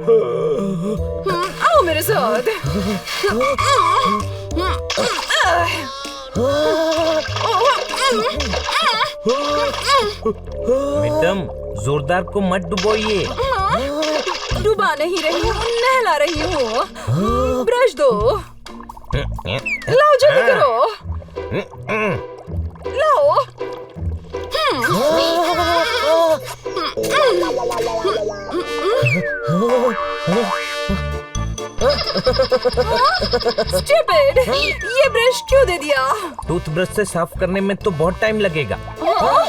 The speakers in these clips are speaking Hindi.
आओ मेरे साथ। मैडम, जोरदार को मत डुबोइए। डुबा नहीं रही हूँ, नहला रही हूँ। ब्रश दो। लाओ जल्दी करो। लाओ। Stupid! ये ब्रश क्यों दे दिया? टूथब्रश से साफ करने में तो बहुत टाइम लगेगा।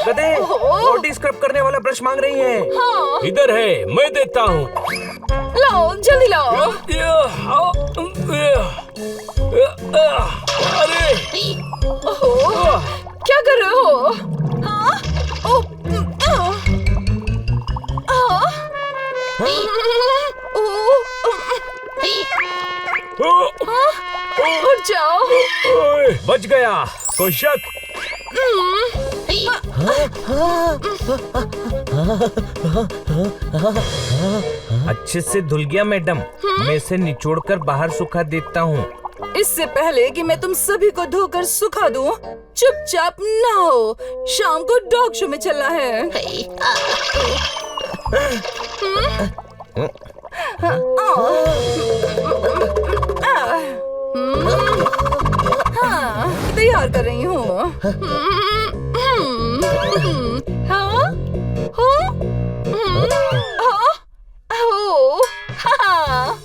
गधे, बॉडी स्क्रब करने वाला ब्रश मांग रही है। हाँ। इधर है, मैं देता हूँ। लाओ, जल्दी लाओ। अरे, ओह, क्या कर रहे हो? हाँ? ओह, उठ जाओ। बच गया। कोई शक? अच्छे से धुल गया मैडम। मैं इसे निचोड़कर बाहर सुखा देता हूँ। इससे पहले कि मैं तुम सभी को धोकर सुखा दूं, चुपचाप नहाओ। शाम को डॉग शो में चलना है। हाँ, तैयार कर रही हूँ। हाँ? हाँ?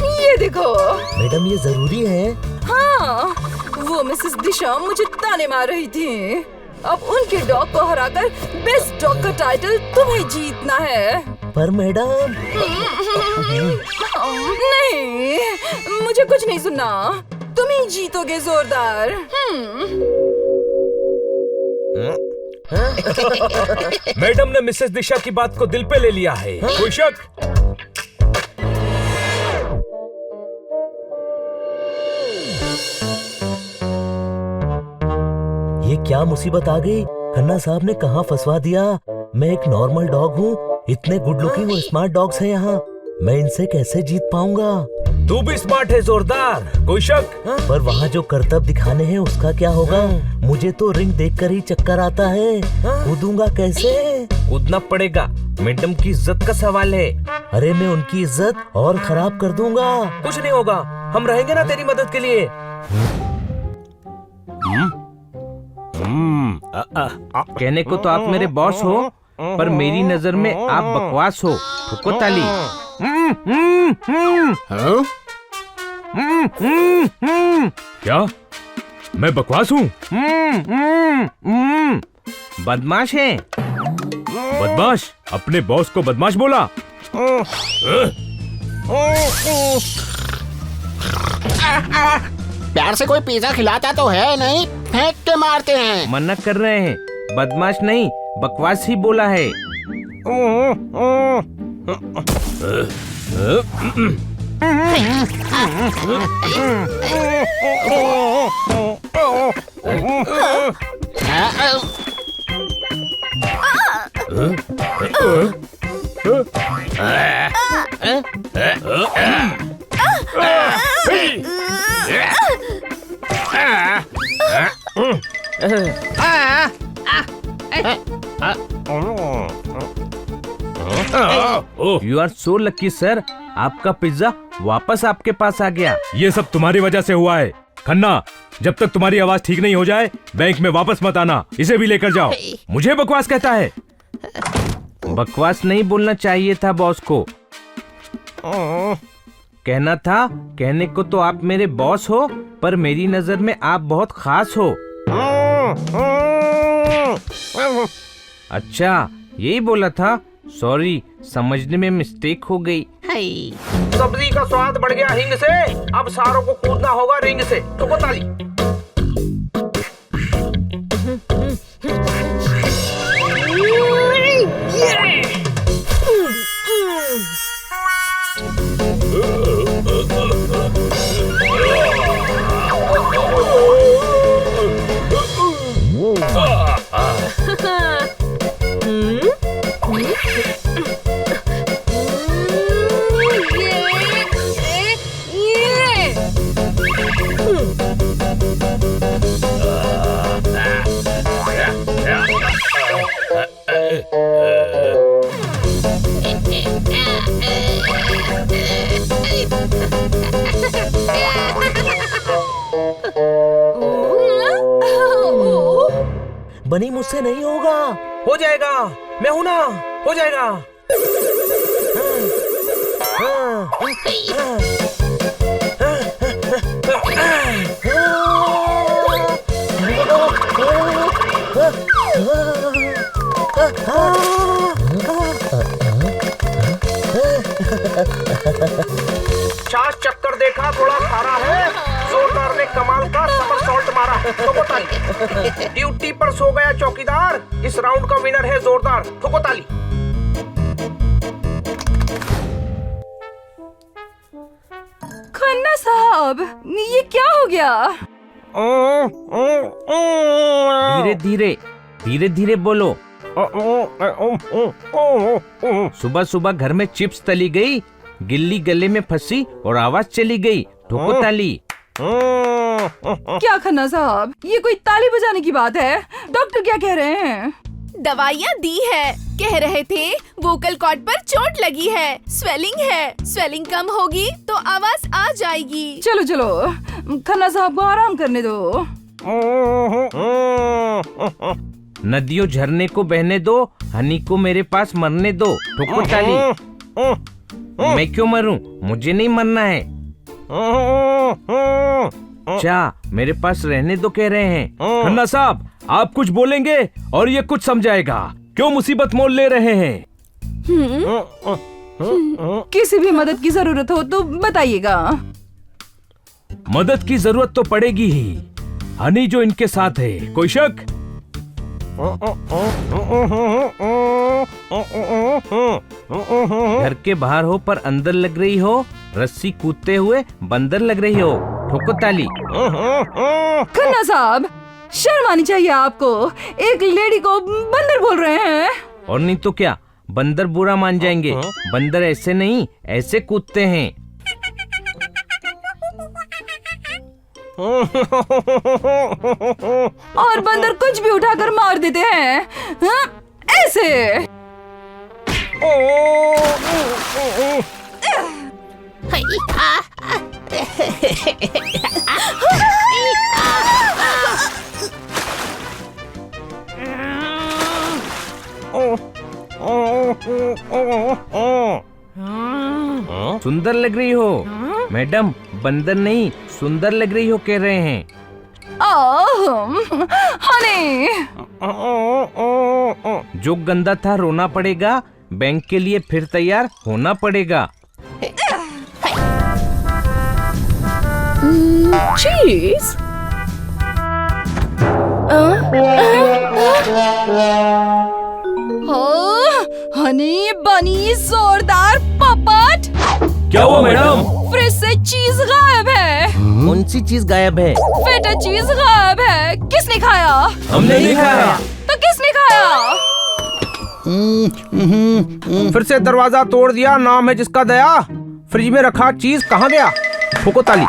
ये देखो। मैडम, ये जरूरी है? हाँ, वो मिसेस दिशा मुझे ताने मार रही थी। अब उनके डॉग को हराकर बेस्ट डॉग का टाइटल तुम्हें जीतना है। पर मैडम। नहीं, मुझे कुछ नहीं सुनना। तुम ही जीतोगे जोरदार। मैडम ने मिसेस दिशा की बात को दिल पे ले लिया है। कोई शक? ये क्या मुसीबत आ गई? खन्ना साहब ने कहाँ फंसवा दिया। मैं एक नॉर्मल डॉग हूँ। इतने गुड लुकिंग और स्मार्ट डॉग्स हैं यहाँ। मैं इनसे कैसे जीत पाऊंगा? तू भी स्मार्ट है जोरदार। कोई शक? पर वहाँ जो करतब दिखाने हैं उसका क्या होगा? मुझे तो रिंग देखकर ही चक्कर आता है। कूदूंगा कैसे? कूदना पड़ेगा। मैडम की इज्जत का सवाल है। अरे मैं उनकी इज्जत और खराब कर दूंगा। कुछ नहीं होगा, हम रहेंगे ना तेरी मदद के लिए। कहने को तो आप मेरे बॉस हो, पर मेरी नजर में आप बकवास हो। ठुको ताली। क्या मैं बकवास हूँ? बदमाश है। बदमाश? अपने बॉस को बदमाश बोला? प्यार से कोई पिज्जा खिलाता तो है नहीं, फेंक के मारते हैं। मना कर रहे हैं, बदमाश नहीं बकवास ही बोला है। You are so lucky sir, आपका पिज्जा वापस आपके पास आ गया। ये सब तुम्हारी वजह से हुआ है। खन्ना, जब तक तुम्हारी आवाज ठीक नहीं हो जाए बैंक में वापस मत आना। इसे भी लेकर जाओ। मुझे बकवास कहता है। बकवास नहीं बोलना चाहिए था बॉस को। कहना था, कहने को तो आप मेरे बॉस हो, पर मेरी नजर में आप बहुत खास हो। अच्छा, यही बोला था। सॉरी, समझने में मिस्टेक हो गई। सब्जी का स्वाद बढ़ गया हिंग से। अब सारों को कूदना होगा रिंग से। ठुको ताली। बनी मुझसे नहीं होगा। हो जाएगा, मैं हूं ना, हो जाएगा। चार चक्कर देखा, थोड़ा खारा है। जोरदार ने कमाल का समरसॉल्ट मारा। ठोको ताली। ड्यूटी पर सो गया चौकीदार। इस राउंड का विनर है जोरदार। ठोको ताली। खन्ना साहब, ये क्या हो गया? धीरे धीरे, धीरे धीरे बोलो। सुबह सुबह घर में चिप्स तली गई, गिल्ली गले में फंसी और आवाज चली गई। ठोको ताली। क्या खन्ना साहब, ये कोई ताली बजाने की बात है? डॉक्टर क्या कह रहे हैं? दवाइयाँ दी है, कह रहे थे वोकल कॉर्ड पर चोट लगी है, स्वेलिंग है, स्वेलिंग कम होगी तो आवाज आ जाएगी। चलो चलो, खन्ना साहब को आराम करने दो। नदियों झरने को बहने दो, हनी को मेरे पास मरने दो। ठोको ताली। मैं क्यों मरूं? मुझे नहीं मरना है। मेरे पास रहने दो कह रहे हैं। खन्ना साहब, आप कुछ बोलेंगे और ये कुछ समझाएगा। क्यों मुसीबत मोल ले रहे हैं? किसी भी मदद की जरूरत हो तो बताइएगा। मदद की जरूरत तो पड़ेगी ही। हनी जो इनके साथ है, कोई शक? घर के बाहर हो पर अंदर लग रही हो, रस्सी कूदते हुए बंदर लग रही हो। ठोको ताली। खन्ना साहब, शर्म आनी चाहिए आपको। एक लेडी को बंदर बोल रहे हैं। और नहीं तो क्या, बंदर बुरा मान जाएंगे। बंदर ऐसे नहीं, ऐसे कूदते हैं। और बंदर कुछ भी उठाकर मार देते हैं। हाँ? ऐसे। सुंदर लग रही हो मैडम, बंदर नहीं सुंदर लग रही हो कह रहे हैं। हनी, जो गंदा था रोना पड़ेगा, बैंक के लिए फिर तैयार होना पड़ेगा। चीज। हनी बनी जोरदार पपट। क्या हुआ मैडम? फ्रिज से चीज गायब है। कौन सी चीज गायब है? बेटा चीज गायब है। किसने खाया? हमने नहीं खाया। तो किसने खाया? फिर से दरवाजा तोड़ दिया, नाम है जिसका दया। फ्रिज में रखा चीज कहाँ गया? ठोको ताली।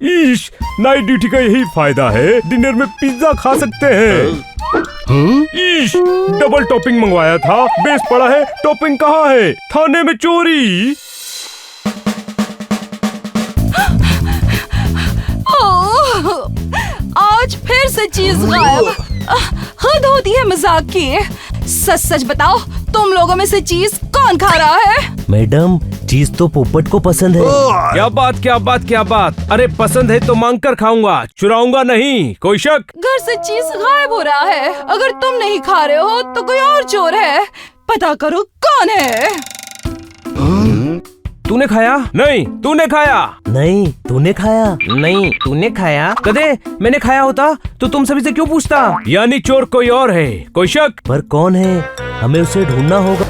ईश, नाइट ड्यूटी का यही फायदा है, डिनर में पिज्जा खा सकते हैं। ईश, डबल टॉपिंग मंगवाया था, बेस पड़ा है, टॉपिंग कहाँ है? थाने में चोरी। आज फिर से चीज गायब। हद होती है मजाक की। सच सच बताओ, तुम लोगों में से चीज कौन खा रहा है? मैडम, चीज तो पोपट को पसंद है। क्या बात क्या बात क्या बात। अरे पसंद है तो मांग कर खाऊंगा, चुराऊंगा नहीं। कोई शक? घर से चीज गायब हो रहा है। अगर तुम नहीं खा रहे हो तो कोई और चोर है। पता करो कौन है। तूने खाया? नहीं, तूने खाया? नहीं, तूने खाया? नहीं, तूने खाया? कदे मैंने खाया होता तो तुम सभी से क्यों पूछता? यानी चोर कोई और है। कोई शक? पर कौन है? हमें उसे ढूंढना होगा।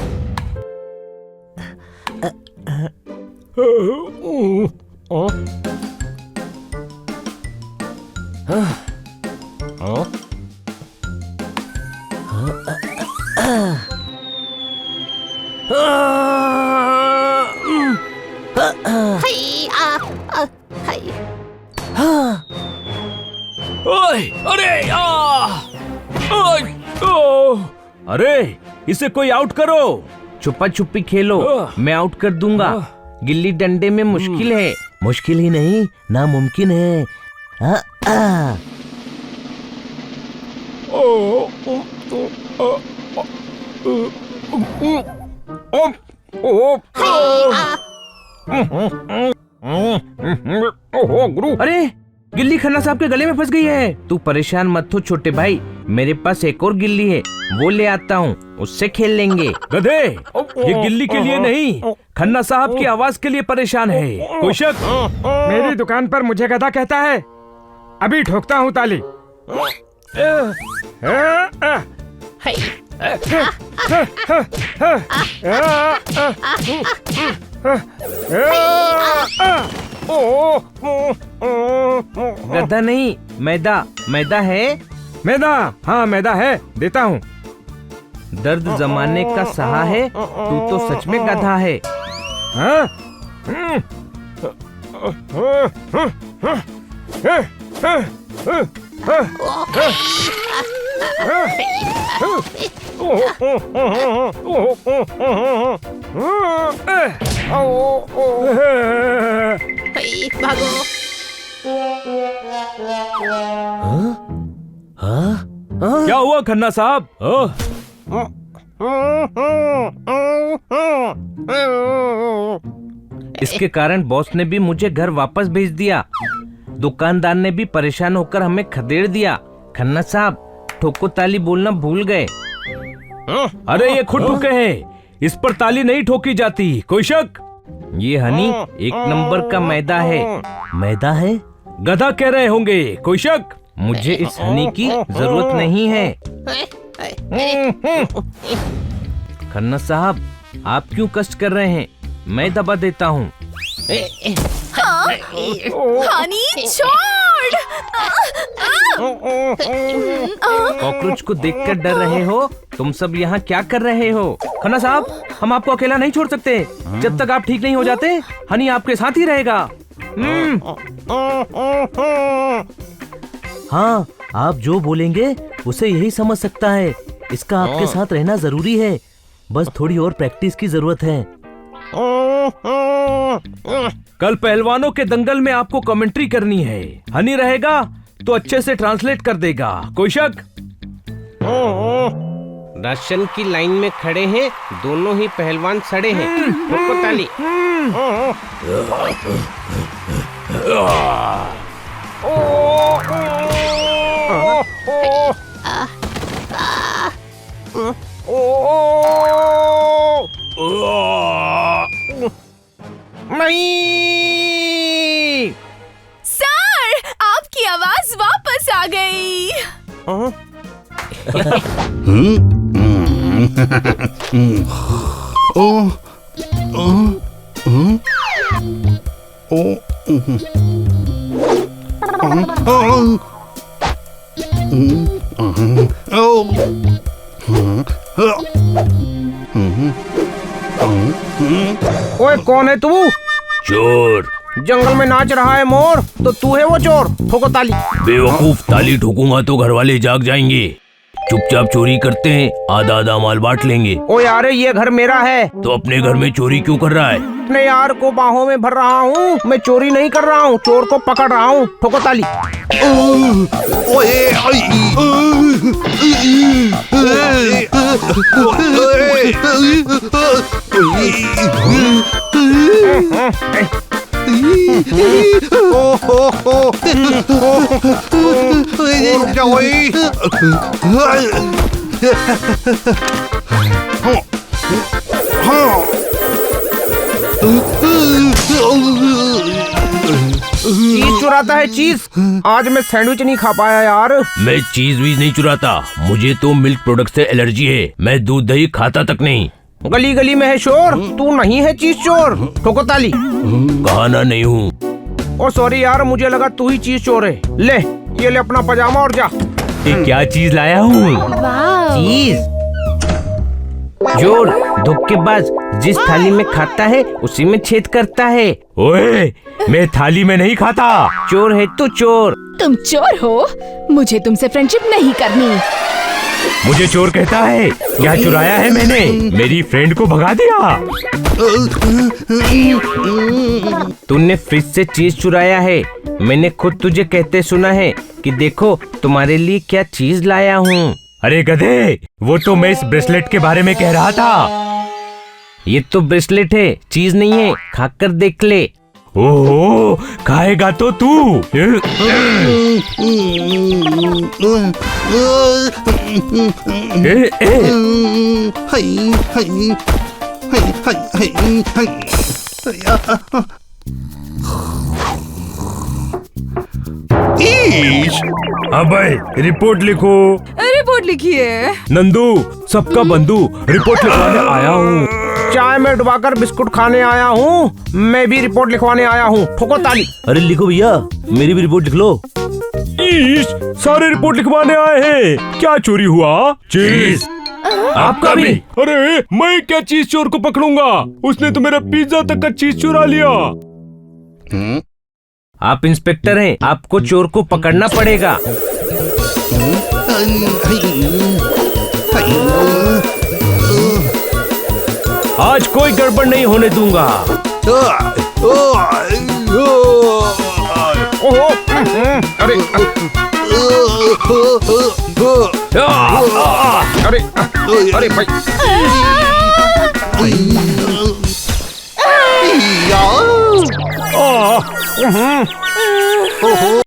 ओए, अरे ओए, अरे इसे कोई आउट करो। छुपा छुपी खेलो, मैं आउट कर दूंगा। गिल्ली डंडे में मुश्किल है। मुश्किल ही नहीं, नामुमकिन है। ओहो गुरु, अरे गिल्ली खन्ना साहब के गले में फंस गई है। तू परेशान मत हो छोटे भाई, मेरे पास एक और गिल्ली है, वो ले आता हूँ, उससे खेल लेंगे। गधे, ये गिल्ली के लिए नहीं, खन्ना साहब की आवाज के लिए परेशान है। कोई शक? मेरी दुकान पर मुझे गधा कहता है, अभी ठोकता हूँ ताली। गधा नहीं, मैदा। मैदा है? मैदा? हाँ मैदा है, देता हूँ। दर्द जमाने का सहा है, तू तो सच में गधा है। हाँ? भागो। क्या हुआ खन्ना साहब? इसके कारण बॉस ने भी मुझे घर वापस भेज दिया, दुकानदार ने भी परेशान होकर हमें खदेड़ दिया। खन्ना साहब, ठोको ताली बोलना भूल गए। अरे ये खुद ठुके हैं, इस पर ताली नहीं ठोकी जाती। कोई शक? ये हनी एक नंबर का मैदा है। मैदा है? गधा कह रहे होंगे। कोई शक? मुझे इस हनी की जरूरत नहीं है। खन्ना साहब, आप क्यों कष्ट कर रहे हैं? मैं दबा देता हूँ। हनी छोड़। कॉकरोच को देखकर डर रहे हो? तुम सब यहाँ क्या कर रहे हो? खन्ना साहब, हम आपको अकेला नहीं छोड़ सकते। जब तक आप ठीक नहीं हो जाते, हनी आपके साथ ही रहेगा। हाँ, आप जो बोलेंगे उसे यही समझ सकता है। इसका आपके साथ रहना जरूरी है, बस थोड़ी और प्रैक्टिस की जरूरत है। कल पहलवानों के दंगल में आपको कमेंट्री करनी है। हनी रहेगा तो अच्छे से ट्रांसलेट कर देगा। कोई शक? राशन की लाइन में खड़े हैं, दोनों ही पहलवान सड़े हैं। ठोको ताली। नहीं! सर, आपकी आवाज वापस आ गई। ओए कौन है तू? चोर। जंगल में नाच रहा है मोर, तो तू है वो चोर? ठोको ताली। बेवकूफ, ताली ठोकूंगा तो घर वाले जाग जाएंगे। चुपचाप चोरी करते हैं, आधा आधा माल बांट लेंगे। ओ यार, ये घर मेरा है। तो अपने घर में चोरी क्यों कर रहा है? अपने यार को बाहों में भर रहा हूँ। मैं चोरी नहीं कर रहा हूँ, चोर को पकड़ रहा हूँ। ठोको ताली। चीज चुराता है चीज। आज मैं सैंडविच नहीं खा पाया यार। मैं चीज वीज नहीं चुराता, मुझे तो मिल्क प्रोडक्ट से एलर्जी है। मैं दूध दही खाता तक नहीं। गली गली में है शोर, तू नहीं है चीज चोर। ठोको ताली। कहा ना नहीं हूँ। ओ सॉरी यार, मुझे लगा तू ही चीज चोर है। ले, ये ले अपना पजामा और जा। ये क्या चीज लाया हूँ? चीज। चोर धोखेबाज, जिस थाली में खाता है उसी में छेद करता है। ओए, मैं थाली में नहीं खाता। चोर है तो चोर। तुम चोर हो, मुझे तुमसे फ्रेंडशिप नहीं करनी। मुझे चोर कहता है? क्या चुराया है मैंने? मेरी फ्रेंड को भगा दिया। तूने फ्रिज से चीज चुराया है। मैंने खुद तुझे कहते सुना है कि देखो तुम्हारे लिए क्या चीज लाया हूँ। अरे गधे, वो तो मैं इस ब्रेसलेट के बारे में कह रहा था। ये तो ब्रेसलेट है, चीज नहीं है। खाकर देख ले। ओहो, खाएगा तो तू। अबे रिपोर्ट लिखो। रिपोर्ट लिखिए। नंदू, सबका बंधु, रिपोर्ट लिखवाने आया हूँ। चाय में डुबाकर बिस्कुट खाने आया हूँ। मैं भी रिपोर्ट लिखवाने आया हूँ। ठोको ताली। अरे लिखो भैया, मेरी भी रिपोर्ट लिख लो। ईश, सारे रिपोर्ट लिखवाने आए हैं। क्या चोरी हुआ? चीज। आपका भी? अरे मैं क्या चीज चोर को पकड़ूंगा? उसने तो मेरा पिज्जा तक का चीज चुरा लिया। आप इंस्पेक्टर हैं, आपको चोर को पकड़ना पड़ेगा। आज कोई गड़बड़ नहीं होने दूंगा। ओहो, अरे अरे अरे भाई। ओहो